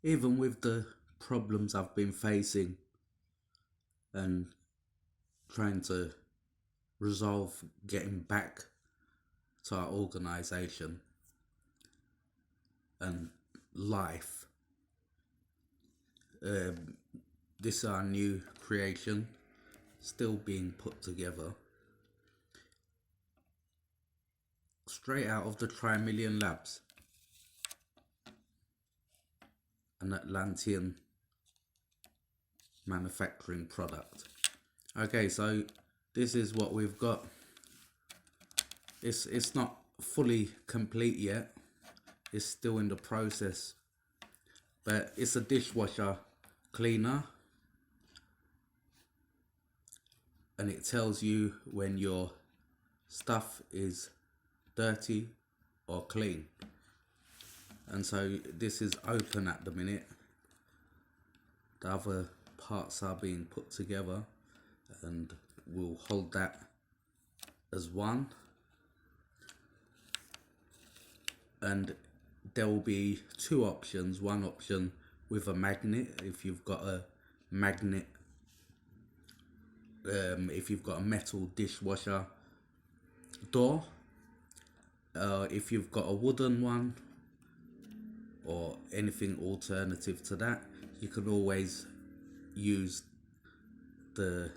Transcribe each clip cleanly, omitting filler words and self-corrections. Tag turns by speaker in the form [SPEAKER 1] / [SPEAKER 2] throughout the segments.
[SPEAKER 1] even with the problems I've been facing and trying to resolve getting back to our organization and life. This is our new creation, still being put together. Straight out of the Trimillion Labs, an Atlantean manufacturing product. Okay, so this is what we've got. It's not fully complete yet. It's still in the process. But it's a dishwasher cleaner. And it tells you when your stuff is dirty or clean. And so this is open at the minute. The other parts are being put together, and we'll hold that as one. And there will be two options. One option with a magnet, if you've got a magnet, if you've got a metal dishwasher door. If you've got a wooden one or anything alternative to that, you can always use the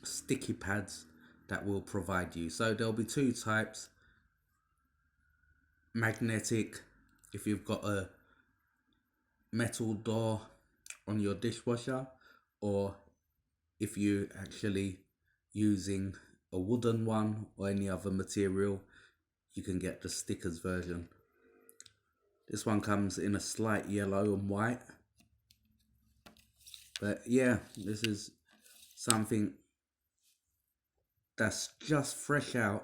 [SPEAKER 1] sticky pads that will provide you. So there'll be two types: magnetic, if you've got a metal door on your dishwasher, or if you actually using a wooden one or any other material, you can get the stickers version. This one comes in a slight yellow and white. But yeah, this is something that's just fresh out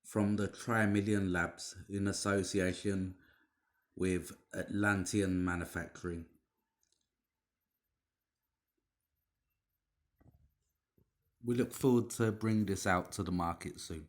[SPEAKER 1] from the Trimillion Labs in association with Atlantean Manufacturing. We look forward to bring this out to the market soon.